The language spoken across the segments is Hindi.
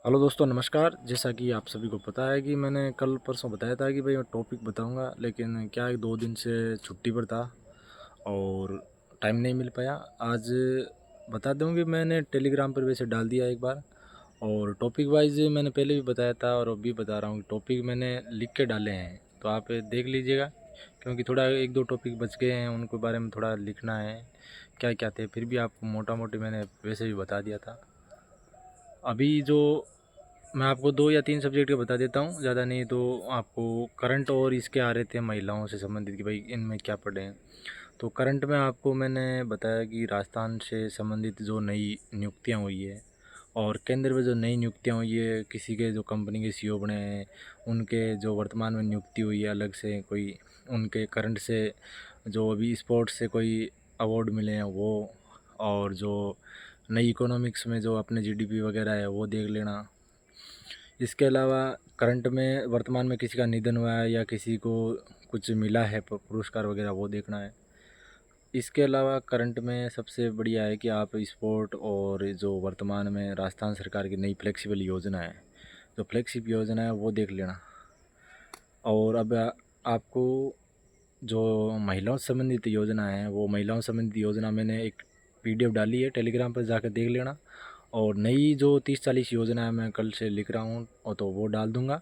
हेलो दोस्तों, नमस्कार। जैसा कि आप सभी को पता है कि मैंने कल परसों बताया था कि भाई मैं टॉपिक बताऊंगा, लेकिन क्या है 2 दिन से छुट्टी पर था और टाइम नहीं मिल पाया। आज बता दूं कि मैंने टेलीग्राम पर वैसे डाल दिया एक बार, और टॉपिक वाइज मैंने पहले भी बताया था और अभी बता रहा हूँ। टॉपिक मैंने लिख के डाले हैं, तो आप देख लीजिएगा, क्योंकि थोड़ा एक दो टॉपिक बच गए हैं, उनके बारे में थोड़ा लिखना है क्या क्या थे। फिर भी आपको मोटा मोटी मैंने वैसे भी बता दिया था। अभी जो मैं आपको 2 या 3 सब्जेक्ट के बता देता हूँ, ज़्यादा नहीं तो। आपको करंट और इसके आ रहे थे महिलाओं से संबंधित कि भाई इनमें क्या पढ़े हैं। तो करंट में आपको मैंने बताया कि राजस्थान से संबंधित जो नई नियुक्तियाँ हुई है और केंद्र में जो नई नियुक्तियाँ हुई है, किसी के जो कंपनी के सीईओ बने हैं, उनके जो वर्तमान में नियुक्ति हुई है अलग से कोई, उनके करंट से जो अभी स्पोर्ट्स से कोई अवार्ड मिले हैं वो, और जो नई इकोनॉमिक्स में जो अपने जीडीपी वगैरह है वो देख लेना। इसके अलावा करंट में वर्तमान में किसी का निधन हुआ है या किसी को कुछ मिला है पुरस्कार वगैरह, वो देखना है। इसके अलावा करंट में सबसे बढ़िया है कि आप स्पोर्ट और जो वर्तमान में राजस्थान सरकार की नई फ्लेक्सिबल योजना है, जो फ्लेक्सिब योजना है वो देख लेना। और अब आपको जो महिलाओं से संबंधित योजना है, वो महिलाओं से संबंधित योजना मैंने एक पीडीएफ डाली है, टेलीग्राम पर जाकर देख लेना। और नई जो 30-40 योजना है मैं कल से लिख रहा हूँ, और तो वो डाल दूँगा।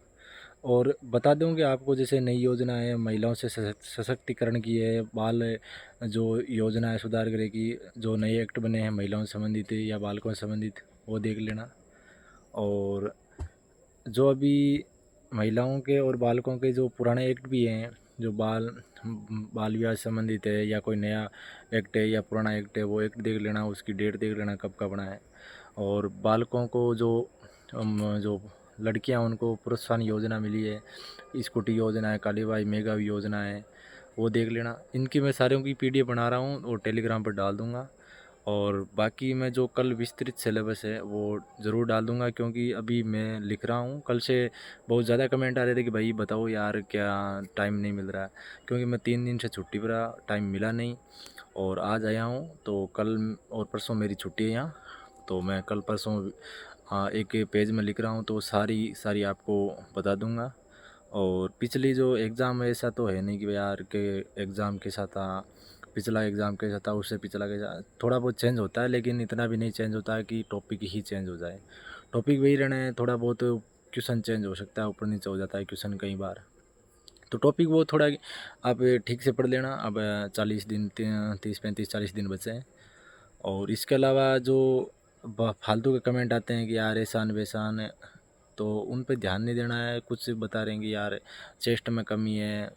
और बता दूँ कि आपको जैसे नई योजना है महिलाओं से सशक्तिकरण की है, बाल जो योजना है सुधार गृह की, जो नए एक्ट बने हैं महिलाओं से संबंधित या बालकों से संबंधित, वो देख लेना। और जो अभी महिलाओं के और बालकों के जो पुराने एक्ट भी हैं, जो बाल बाल विवाह से संबंधित है या कोई नया एक्ट है या पुराना एक्ट है, वो एक्ट देख लेना, उसकी डेट देख लेना कब का बना है। और बालकों को जो लड़कियां, उनको प्रोत्साहन योजना मिली है, स्कूटी योजना है, काली बाई मेगा योजना है, वो देख लेना। इनकी मैं सारों की पीडीएफ बना रहा हूँ और टेलीग्राम पर डाल दूँगा। और बाकी मैं जो कल विस्तृत सिलेबस है वो ज़रूर डाल दूँगा, क्योंकि अभी मैं लिख रहा हूँ। कल से बहुत ज़्यादा कमेंट आ रहे थे कि भाई बताओ यार, क्या टाइम नहीं मिल रहा है, क्योंकि मैं 3 दिन से छुट्टी पर रहा, टाइम मिला नहीं। और आज आया हूँ, तो कल और परसों मेरी छुट्टी है यहाँ। तो मैं कल परसों हाँ एक पेज में लिख रहा हूँ, तो सारी सारी आपको बता दूँगा। और पिछली जो एग्ज़ाम है, ऐसा तो है नहीं कि यार के एग्ज़ाम कैसा था, पिछला एग्ज़ाम कैसा था, उससे पिछला कैसा, थोड़ा बहुत चेंज होता है, लेकिन इतना भी नहीं चेंज होता है कि टॉपिक ही चेंज हो जाए। टॉपिक वही रहना है, थोड़ा बहुत क्वेश्चन चेंज हो सकता है, ऊपर नीचे हो जाता है क्वेश्चन कई बार। तो टॉपिक वो थोड़ा आप ठीक से पढ़ लेना। अब 40 दिन, 30, 35, 40 दिन बचे हैं। और इसके अलावा जो फालतू के कमेंट आते हैं कि यार एहसान वैसान है, तो उन पे ध्यान नहीं देना है। कुछ बता रहे हैं कि यार चेस्ट में कमी है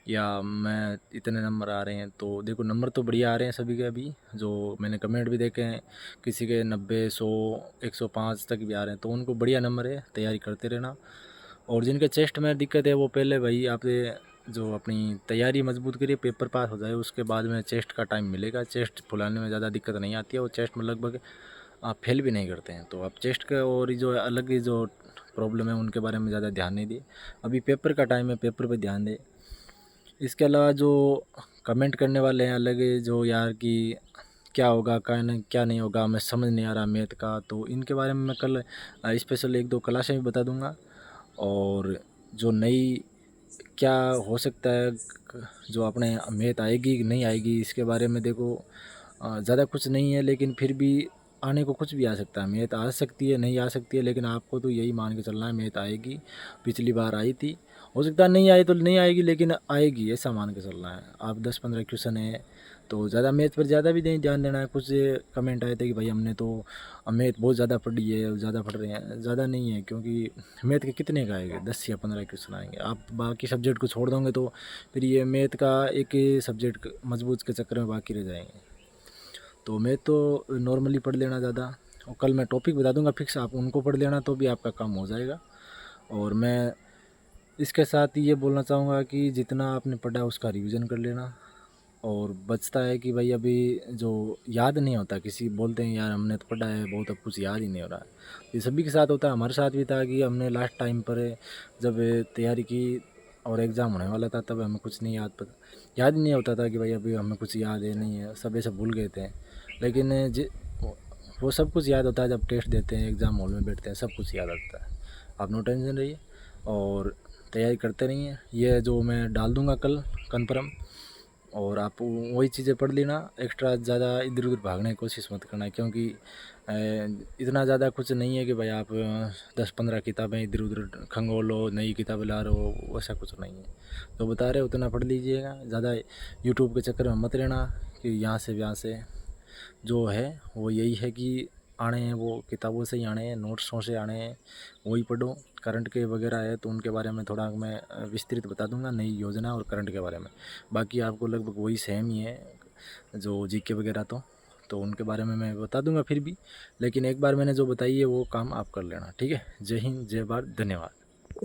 या मैं इतने नंबर आ रहे हैं, तो देखो नंबर तो बढ़िया आ रहे हैं सभी के। अभी जो मैंने कमेंट भी देखे हैं, किसी के 90, 100, 105 तक भी आ रहे हैं, तो उनको बढ़िया नंबर है, तैयारी करते रहना। और जिनके चेस्ट में दिक्कत है, वो पहले भाई आप जो अपनी तैयारी मजबूत करिए, पेपर पास हो जाए, उसके बाद में चेस्ट का टाइम मिलेगा। चेस्ट फुलाने में ज़्यादा दिक्कत नहीं आती है, और चेस्ट में लगभग आप फेल भी नहीं करते हैं। तो आप चेस्ट का और ये जो अलग ही जो प्रॉब्लम है उनके बारे में ज़्यादा ध्यान नहीं दिए। अभी पेपर का टाइम है, पेपर पे ध्यान दें। इसके अलावा जो कमेंट करने वाले हैं अलग ही, जो यार कि क्या होगा क्या नहीं होगा, हमें समझ नहीं आ रहा मैथ का, तो इनके बारे में मैं कल स्पेशल एक दो क्लासें भी बता दूंगा। और जो नई क्या हो सकता है, जो अपने मैथ आएगी कि नहीं आएगी, इसके बारे में देखो ज़्यादा कुछ नहीं है, लेकिन फिर भी आने को कुछ भी आ सकता है। मैथ आ सकती है, नहीं आ सकती है, लेकिन आपको तो यही मान के चलना है मैथ आएगी। पिछली बार आई थी, हो सकता है नहीं आई तो नहीं आएगी, लेकिन आएगी ऐसा मान के चलना है। आप 10-15 क्वेश्चन है, तो ज़्यादा मैथ पर ज़्यादा भी नहीं ध्यान देना है। कुछ कमेंट आए थे कि भाई हमने तो मैथ बहुत ज़्यादा पढ़ी है, ज़्यादा पढ़ रहे हैं, ज़्यादा नहीं है, क्योंकि मैथ के कितने का आएंगे, 10 या 15 क्वेश्चन आएंगे। आप बाकी सब्जेक्ट को छोड़ दोगे तो फिर ये मैथ का एक सब्जेक्ट मजबूत के चक्कर में बाकी रह जाएंगे। तो मैथ तो नॉर्मली पढ़ लेना ज़्यादा। और कल मैं टॉपिक बता दूंगा फिक्स, आप उनको पढ़ लेना तो भी आपका काम हो जाएगा। और मैं इसके साथ ये बोलना चाहूँगा कि जितना आपने पढ़ा उसका रिवीजन कर लेना। और बचता है कि भाई अभी जो याद नहीं होता, किसी बोलते हैं यार हमने तो पढ़ा है बहुत, अब कुछ याद ही नहीं हो रहा है। ये सभी के साथ होता है, हमारे साथ भी था कि हमने लास्ट टाइम पर जब तैयारी की और एग्ज़ाम होने वाला था, तब हमें कुछ नहीं याद ही नहीं होता था कि भाई अभी हमें कुछ याद है नहीं है, सब ऐसे भूल गए थे। लेकिन वो सब कुछ याद होता है जब टेस्ट देते हैं, एग्ज़ाम हॉल में बैठते हैं, सब कुछ याद आता है। आप नो टेंशन रहिए और तैयारी करते रहिए। ये जो मैं डाल दूँगा कल कन्फर्म, और आप वही चीज़ें पढ़ लेना। एक्स्ट्रा ज़्यादा इधर-उधर भागने की कोशिश मत करना, क्योंकि इतना ज़्यादा कुछ नहीं है कि भाई आप 10-15 किताबें इधर-उधर खंगोलो, नई किताबें ला रहे हो, वैसा कुछ नहीं है। जो बता रहे हो उतना पढ़ लीजिएगा, ज़्यादा यूट्यूब के चक्कर में मत रहना कि यहाँ से यहाँ से। जो है वो यही है कि आने हैं वो किताबों से ही आने हैं, नोट्सों से आने हैं, वही पढ़ो। करंट के वगैरह है तो उनके बारे में थोड़ा मैं विस्तृत बता दूंगा, नई योजना और करंट के बारे में। बाकी आपको लगभग वही सेम ही है जो जीके वगैरह, तो उनके बारे में मैं बता दूंगा फिर भी। लेकिन एक बार मैंने जो बताई है वो काम आप कर लेना, ठीक है। जय हिंद, जय भारत, धन्यवाद।